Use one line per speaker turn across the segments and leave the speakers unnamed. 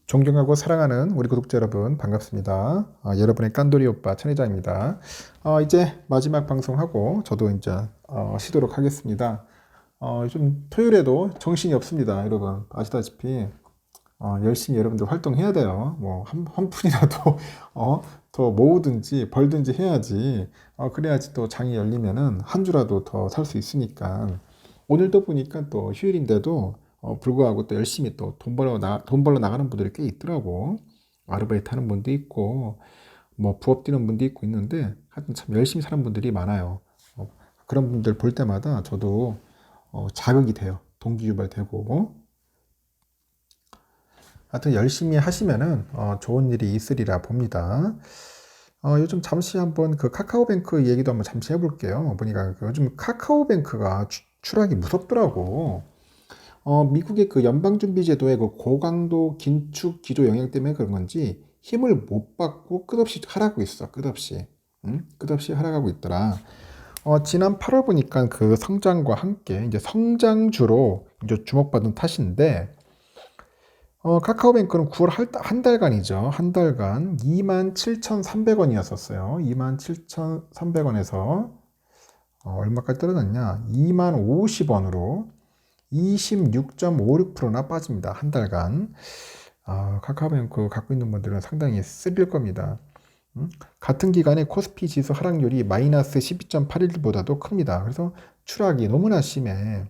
존경하고 사랑하는 우리 구독자 여러분 반갑습니다. 여러분의 깐돌이 오빠 천혜자입니다. 이제 마지막 방송하고 저도 이제 쉬도록 하겠습니다. 요즘 토요일에도 정신이 없습니다. 여러분 아시다시피 열심히 여러분들 활동해야 돼요. 뭐 한 푼이라도 더 모으든지 벌든지 해야지. 그래야지 또 장이 열리면은 한 주라도 더 살 수 있으니까. 오늘도 보니까 또 휴일인데도 불구하고 또 열심히 또 돈 벌러 나가는 분들이 꽤 있더라고. 아르바이트 하는 분도 있고, 뭐 부업 뛰는 분도 있고 있는데, 하여튼 참 열심히 사는 분들이 많아요. 그런 분들 볼 때마다 저도 자극이 돼요. 동기유발되고. 하여튼 열심히 하시면은 좋은 일이 있으리라 봅니다. 요즘 잠시 한번 그 카카오뱅크 얘기도 한번 잠시 해볼게요. 보니까 요즘 카카오뱅크가 추락이 무섭더라고. 미국의 그 연방준비제도의 그 고강도 긴축 기조 영향 때문에 그런 건지 힘을 못 받고 끝없이 하락하고 있어. 끝없이. 응? 끝없이 하락하고 있더라. 지난 8월 보니까 그 성장과 함께 이제 성장주로 이제 주목받은 탓인데, 카카오뱅크는 9월 한 달간이죠. 한 달간 27,300원이었었어요. 27,300원에서 얼마까지 떨어졌냐? 20,050원으로 26.56%나 빠집니다. 한 달간. 카카오뱅크 갖고 있는 분들은 상당히 쓰릴 겁니다. 같은 기간에 코스피 지수 하락률이 마이너스 12.81보다도 큽니다. 그래서 추락이 너무나 심해.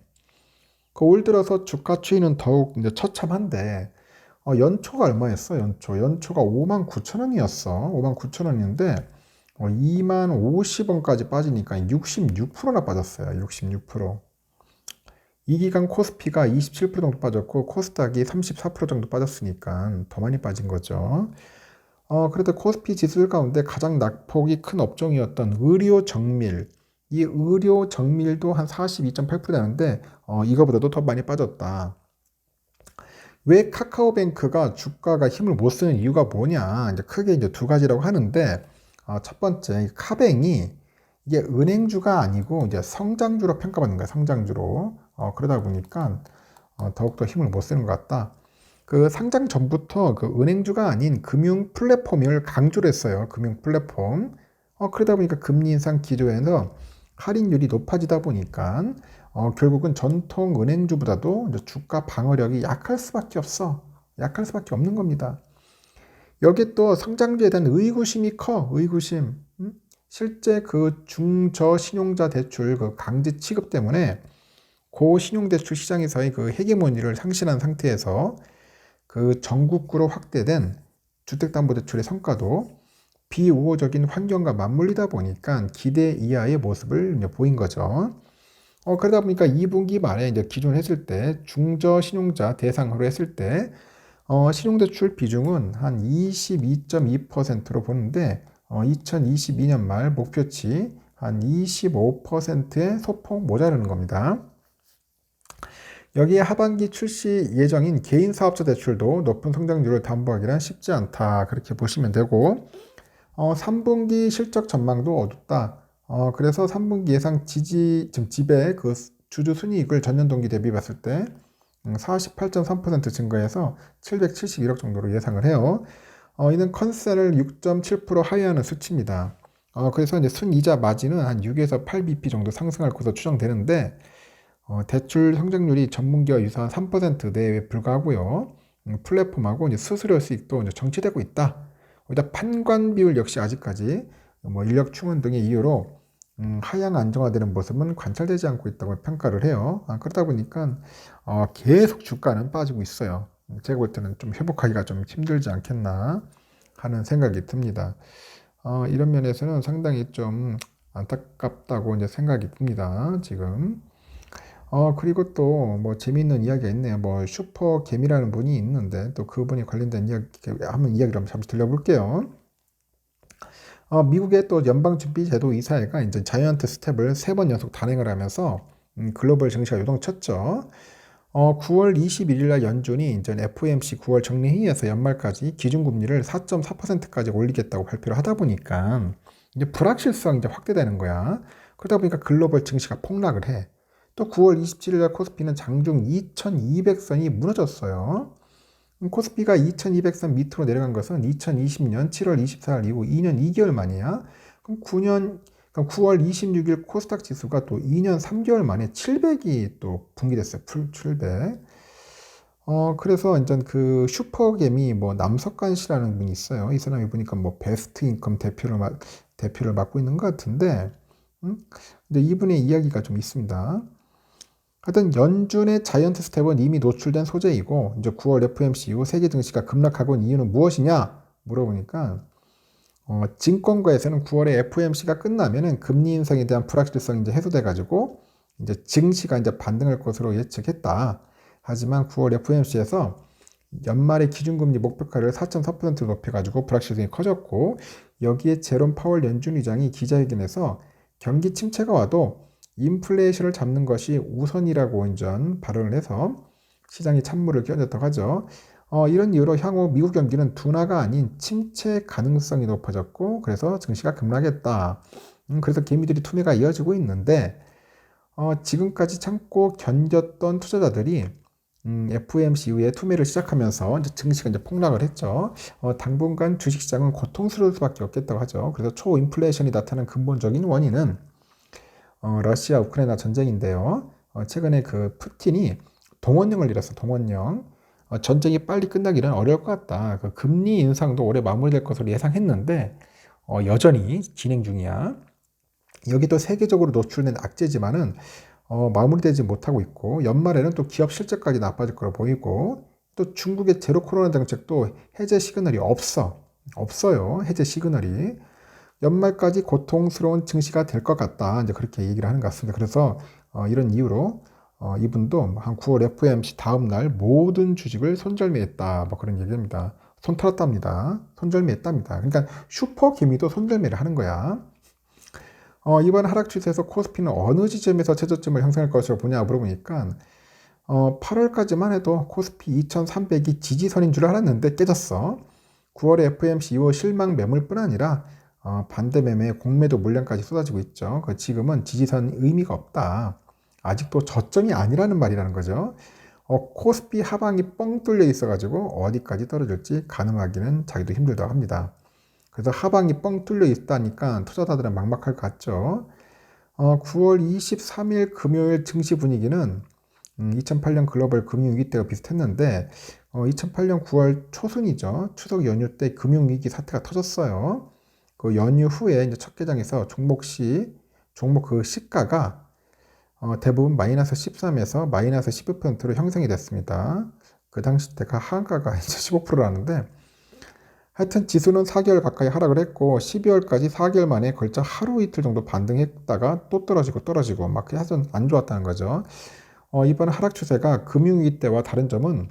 올 들어서 주가 추이는 더욱 이제 처참한데, 연초가 얼마였어? 연초가 59,000원이었어. 59,000원인데, 20,050원까지 빠지니까 66%나 빠졌어요. 66%. 이 기간 코스피가 27% 정도 빠졌고 코스닥이 34% 정도 빠졌으니까 더 많이 빠진 거죠. 그래도 코스피 지수들 가운데 가장 낙폭이 큰 업종이었던 의료 정밀, 이 의료 정밀도 한 42.8% 되는데 이거보다도 더 많이 빠졌다. 왜 카카오뱅크가 주가가 힘을 못 쓰는 이유가 뭐냐? 이제 크게 이제 두 가지라고 하는데 첫 번째 카뱅이 이게 은행주가 아니고 이제 성장주로 평가받는 거야. 성장주로. 그러다 보니까 더욱더 힘을 못 쓰는 것 같다. 그 상장 전부터 그 은행주가 아닌 금융 플랫폼을 강조를 했어요. 금융 플랫폼. 그러다 보니까 금리 인상 기조에서 할인율이 높아지다 보니까 결국은 전통 은행주보다도 이제 주가 방어력이 약할 수밖에 없어. 약할 수밖에 없는 겁니다. 여기에 또 성장주에 대한 의구심이 커. 의구심. 실제 그 중저 신용자 대출 그 강제 취급 때문에 고신용대출 시장에서의 그 헤게모니를 상실한 상태에서 그 전국구로 확대된 주택담보대출의 성과도 비우호적인 환경과 맞물리다 보니까 기대 이하의 모습을 보인 거죠. 그러다 보니까 2분기 말에 이제 기존 했을 때 중저 신용자 대상으로 했을 때 신용대출 비중은 한 22.2%로 보는데 2022년 말 목표치 한 25%의 소폭 모자르는 겁니다. 여기에 하반기 출시 예정인 개인 사업자 대출도 높은 성장률을 담보하기란 쉽지 않다. 그렇게 보시면 되고 3분기 실적 전망도 어둡다. 그래서 3분기 예상 지배 그 주주 순이익을 전년 동기 대비 봤을 때 48.3% 증가해서 771억 정도로 예상을 해요. 이는 컨센을 6.7% 하회하는 수치입니다. 그래서 이제 순이자 마진은 한 6에서 8bp 정도 상승할 것으로 추정되는데 대출 성장률이 전분기와 유사한 3% 내에 불과하고요. 플랫폼하고 이제 수수료 수익도 이제 정체되고 있다. 여기다 판관 비율 역시 아직까지 뭐 인력 충원 등의 이유로 하향 안정화되는 모습은 관찰되지 않고 있다고 평가를 해요. 그러다 보니까 계속 주가는 빠지고 있어요. 제가 볼 때는 좀 회복하기가 좀 힘들지 않겠나 하는 생각이 듭니다. 이런 면에서는 상당히 좀 안타깝다고 이제 생각이 듭니다. 지금. 그리고 또 뭐 재미있는 이야기가 있네요. 뭐 슈퍼 개미라는 분이 있는데 또 그분이 관련된 이야기를 한번 잠시 들려볼게요. 미국의 또 연방준비제도 이사회가 이제 자이언트 스텝을 3번 연속 단행을 하면서 글로벌 증시가 요동쳤죠. 9월 21일 날 연준이 이제 FOMC 9월 정례회의에서 연말까지 기준금리를 4.4%까지 올리겠다고 발표를 하다 보니까 이제 불확실성이 이제 확대되는 거야. 그러다 보니까 글로벌 증시가 폭락을 해. 또 9월 27일 날 코스피는 장중 2200선이 무너졌어요. 코스피가 2200선 밑으로 내려간 것은 2020년 7월 24일 이후 2년 2개월 만이야. 그럼 9월 26일 코스닥 지수가 또 2년 3개월 만에 700이 또 붕괴됐어요. 풀 700. 그래서 이제 그 슈퍼개미 뭐 남석관 씨라는 분이 있어요. 이 사람이 보니까 뭐 베스트 인컴 대표를 맡고 있는 것 같은데, 근데 이분의 이야기가 좀 있습니다. 하여튼 연준의 자이언트 스텝은 이미 노출된 소재이고, 이제 9월 FOMC 이후 세계 증시가 급락하고 온 이유는 무엇이냐 물어보니까, 증권가에서는 9월에 FOMC가 끝나면은 금리 인상에 대한 불확실성이 이제 해소돼가지고 이제 증시가 이제 반등할 것으로 예측했다. 하지만 9월 FOMC에서 연말의 기준금리 목표가를 4.4%로 높여가지고 불확실성이 커졌고, 여기에 제롬 파월 연준 의장이 기자회견에서 경기 침체가 와도 인플레이션을 잡는 것이 우선이라고 인전 발언을 해서 시장이 찬물을 끼얹었다고 하죠. 이런 이유로 향후 미국 경기는 둔화가 아닌 침체 가능성이 높아졌고, 그래서 증시가 급락했다. 그래서 개미들이 투매가 이어지고 있는데, 지금까지 참고 견뎠던 투자자들이 FOMC 이후에 투매를 시작하면서 이제 증시가 이제 폭락을 했죠. 당분간 주식시장은 고통스러울 수밖에 없겠다고 하죠. 그래서 초인플레이션이 나타난 근본적인 원인은 러시아 우크라이나 전쟁인데요. 최근에 그 푸틴이 동원령을 내렸어. 동원령. 전쟁이 빨리 끝나기는 어려울 것 같다. 그 금리 인상도 올해 마무리될 것으로 예상했는데 여전히 진행 중이야. 여기도 세계적으로 노출된 악재지만은 마무리되지 못하고 있고, 연말에는 또 기업 실적까지 나빠질 거로 보이고, 또 중국의 제로 코로나 정책도 해제 시그널이 없어요. 해제 시그널이. 연말까지 고통스러운 증시가 될 것 같다. 이제 그렇게 얘기를 하는 것 같습니다. 그래서 이런 이유로 이분도 한 9월 FOMC 다음 날 모든 주식을 손절매했다. 뭐 그런 얘기입니다. 손 털었답니다. 손절매했답니다. 그러니까 슈퍼 개미도 손절매를 하는 거야. 이번 하락 추세에서 코스피는 어느 지점에서 최저점을 형성할 것으로 보냐 물어보니까 8월까지만 해도 코스피 2300이 지지선인 줄 알았는데 깨졌어. 9월에 FOMC 이후 실망 매물뿐 아니라 반대 매매, 공매도 물량까지 쏟아지고 있죠. 지금은 지지선 의미가 없다. 아직도 저점이 아니라는 말이라는 거죠. 코스피 하방이 뻥 뚫려 있어가지고 어디까지 떨어질지 가늠하기는 자기도 힘들다고 합니다. 그래서 하방이 뻥 뚫려 있다니까 투자자들은 막막할 것 같죠. 9월 23일 금요일 증시 분위기는 2008년 글로벌 금융위기 때와 비슷했는데 2008년 9월 초순이죠. 추석 연휴 때 금융위기 사태가 터졌어요. 그 연휴 후에 이제 첫 개장에서 종목 그 시가가 대부분 마이너스 13에서 마이너스 12%로 형성이 됐습니다. 그 당시 때가 하한가가 이제 15%라는데, 하여튼 지수는 4개월 가까이 하락을 했고 12월까지 4개월 만에 걸쳐 하루 이틀 정도 반등했다가 또 떨어지고 막 하여튼 안 좋았다는 거죠. 이번 하락 추세가 금융위기 때와 다른 점은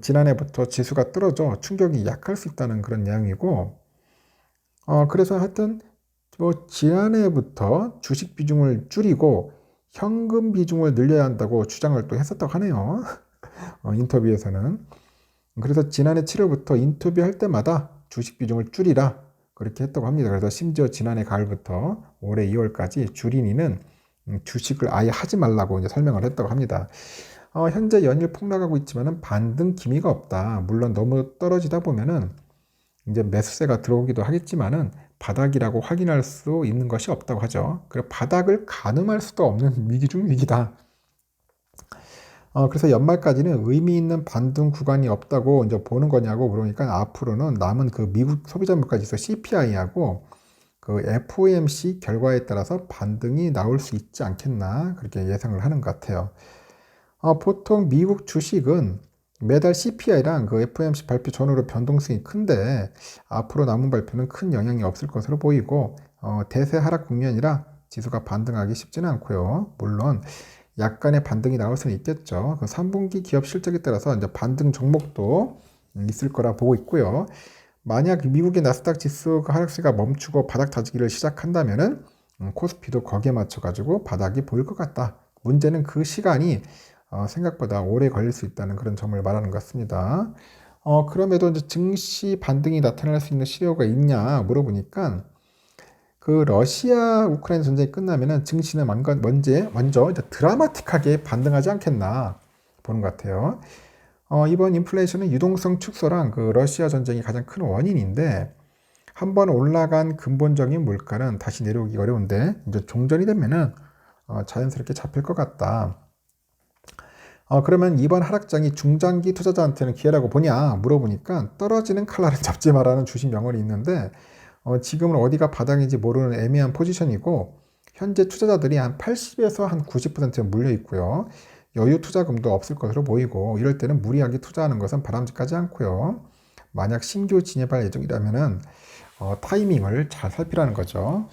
지난해부터 지수가 떨어져 충격이 약할 수 있다는 그런 내용이고, 그래서 하여튼 뭐 지난해부터 주식 비중을 줄이고 현금 비중을 늘려야 한다고 주장을 또 했었다고 하네요. 인터뷰에서는. 그래서 지난해 7월부터 인터뷰할 때마다 주식 비중을 줄이라 그렇게 했다고 합니다. 그래서 심지어 지난해 가을부터 올해 2월까지 줄이니는 주식을 아예 하지 말라고 이제 설명을 했다고 합니다. 현재 연일 폭락하고 있지만은 반등 기미가 없다. 물론 너무 떨어지다 보면은 이제 매수세가 들어오기도 하겠지만은 바닥이라고 확인할 수 있는 것이 없다고 하죠. 그리고 바닥을 가늠할 수도 없는 위기 중 위기다. 그래서 연말까지는 의미 있는 반등 구간이 없다고 이제 보는 거냐고 그러니까, 앞으로는 남은 그 미국 소비자 물가지수 CPI하고 그 FOMC 결과에 따라서 반등이 나올 수 있지 않겠나 그렇게 예상을 하는 것 같아요. 보통 미국 주식은 매달 CPI랑 그 FOMC 발표 전후로 변동성이 큰데 앞으로 남은 발표는 큰 영향이 없을 것으로 보이고, 대세 하락 국면이라 지수가 반등하기 쉽지는 않고요. 물론 약간의 반등이 나올 수는 있겠죠. 그 3분기 기업 실적에 따라서 이제 반등 종목도 있을 거라 보고 있고요. 만약 미국의 나스닥 지수 하락세가 멈추고 바닥 다지기를 시작한다면은 코스피도 거기에 맞춰가지고 바닥이 보일 것 같다. 문제는 그 시간이 생각보다 오래 걸릴 수 있다는 그런 점을 말하는 것 같습니다. 그럼에도 이제 증시 반등이 나타날 수 있는 시효가 있냐 물어보니까, 그 러시아 우크라이나 전쟁이 끝나면은 증시는 먼저 이제 드라마틱하게 반등하지 않겠나 보는 것 같아요. 이번 인플레이션은 유동성 축소랑 그 러시아 전쟁이 가장 큰 원인인데 한번 올라간 근본적인 물가는 다시 내려오기 어려운데 이제 종전이 되면은 자연스럽게 잡힐 것 같다. 그러면 이번 하락장이 중장기 투자자한테는 기회라고 보냐 물어보니까 떨어지는 칼날은 잡지 마라는 주식 명언이 있는데 지금은 어디가 바닥인지 모르는 애매한 포지션이고 현재 투자자들이 한 80에서 한 90% 물려 있고요. 여유 투자금도 없을 것으로 보이고 이럴 때는 무리하게 투자하는 것은 바람직하지 않고요. 만약 신규 진입할 예정이라면은 타이밍을 잘 살피라는 거죠.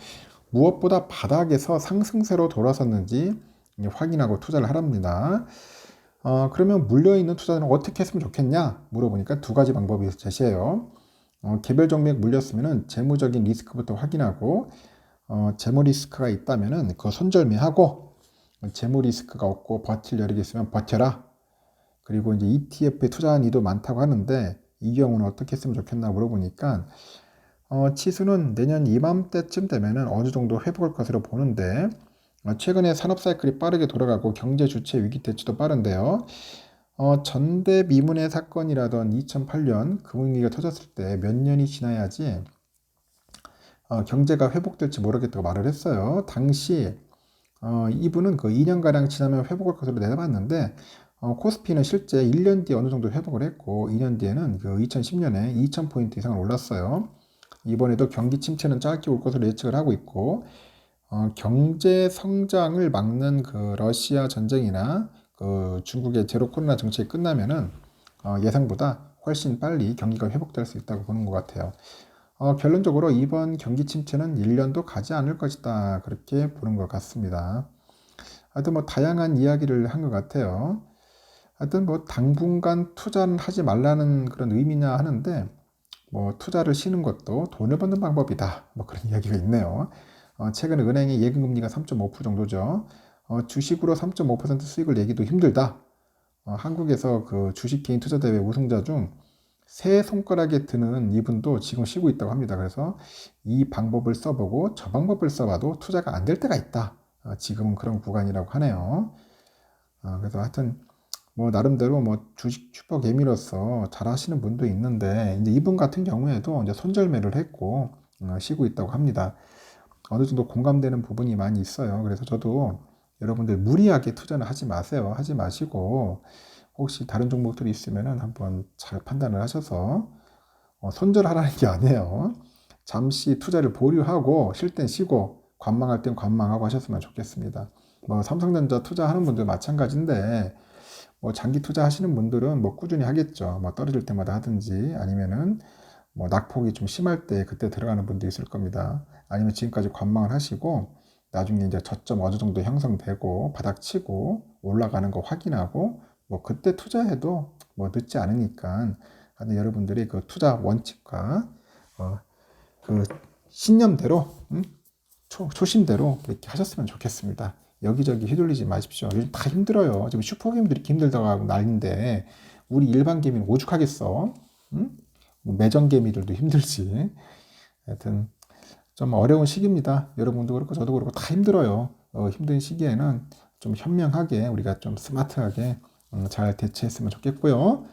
무엇보다 바닥에서 상승세로 돌아섰는지 확인하고 투자를 하랍니다. 그러면 물려있는 투자자는 어떻게 했으면 좋겠냐 물어보니까 두 가지 방법이 제시해요. 개별 종목 물렸으면 재무적인 리스크부터 확인하고 재무 리스크가 있다면은 그거 손절매하고 재무 리스크가 없고 버틸 여력이 있으면 버텨라. 그리고 이제 ETF에 투자한 이도 많다고 하는데 이 경우는 어떻게 했으면 좋겠나 물어보니까 치수는 내년 이맘때쯤 되면은 어느 정도 회복할 것으로 보는데 최근에 산업 사이클이 빠르게 돌아가고 경제 주체 위기 대치도 빠른데요. 전대미문의 사건이라던 2008년 금융위기가 터졌을 때 몇 년이 지나야지 경제가 회복될지 모르겠다고 말을 했어요. 당시 이분은 그 2년가량 지나면 회복할 것으로 내다봤는데 코스피는 실제 1년 뒤에 어느 정도 회복을 했고 2년 뒤에는 그 2010년에 2000포인트 이상을 올랐어요. 이번에도 경기 침체는 짧게 올 것으로 예측을 하고 있고 경제 성장을 막는 그 러시아 전쟁이나 그 중국의 제로 코로나 정책이 끝나면은 예상보다 훨씬 빨리 경기가 회복될 수 있다고 보는 것 같아요. 결론적으로 이번 경기 침체는 1년도 가지 않을 것이다. 그렇게 보는 것 같습니다. 하여튼 뭐 다양한 이야기를 한 것 같아요. 하여튼 뭐 당분간 투자는 하지 말라는 그런 의미냐 하는데 뭐 투자를 쉬는 것도 돈을 버는 방법이다. 뭐 그런 이야기가 있네요. 최근 은행의 예금금리가 3.5% 정도죠. 주식으로 3.5% 수익을 내기도 힘들다. 한국에서 그 주식 개인 투자 대회 우승자 중 세 손가락에 드는 이분도 지금 쉬고 있다고 합니다. 그래서 이 방법을 써보고 저 방법을 써봐도 투자가 안 될 때가 있다. 지금은 그런 구간이라고 하네요. 그래서 하여튼 뭐 나름대로 뭐 주식 슈퍼 개미로서 잘 하시는 분도 있는데 이제 이분 같은 경우에도 이제 손절매를 했고 쉬고 있다고 합니다. 어느 정도 공감되는 부분이 많이 있어요. 그래서 저도 여러분들 무리하게 투자는 하지 마세요. 하지 마시고 혹시 다른 종목들이 있으면은 한번 잘 판단을 하셔서 손절하라는 게 아니에요. 잠시 투자를 보류하고 쉴 땐 쉬고 관망할 땐 관망하고 하셨으면 좋겠습니다. 뭐 삼성전자 투자하는 분들 마찬가지인데 뭐 장기 투자하시는 분들은 뭐 꾸준히 하겠죠. 뭐 떨어질 때마다 하든지 아니면은 뭐 낙폭이 좀 심할 때 그때 들어가는 분도 있을 겁니다. 아니면 지금까지 관망을 하시고 나중에 이제 저점 어느 정도 형성되고 바닥치고 올라가는 거 확인하고 뭐 그때 투자해도 뭐 늦지 않으니까 하여튼 여러분들이 그 투자 원칙과 그 신념대로 초심대로 이렇게 하셨으면 좋겠습니다. 여기저기 휘둘리지 마십시오. 요즘 다 힘들어요. 지금 슈퍼게임들이 이렇게 힘들다고 하고 난리인데 우리 일반 게임은 오죽하겠어? 응? 뭐 매정 게임들도 힘들지. 하여튼 좀 어려운 시기입니다. 여러분도 그렇고 저도 그렇고 다 힘들어요. 힘든 시기에는 좀 현명하게 우리가 좀 스마트하게 잘 대처했으면 좋겠고요.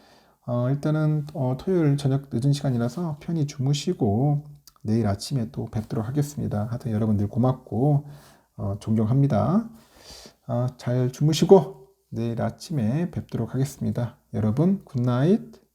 일단은 토요일 저녁 늦은 시간이라서 편히 주무시고 내일 아침에 또 뵙도록 하겠습니다. 하여튼 여러분들 고맙고 존경합니다. 잘 주무시고 내일 아침에 뵙도록 하겠습니다. 여러분 굿나잇.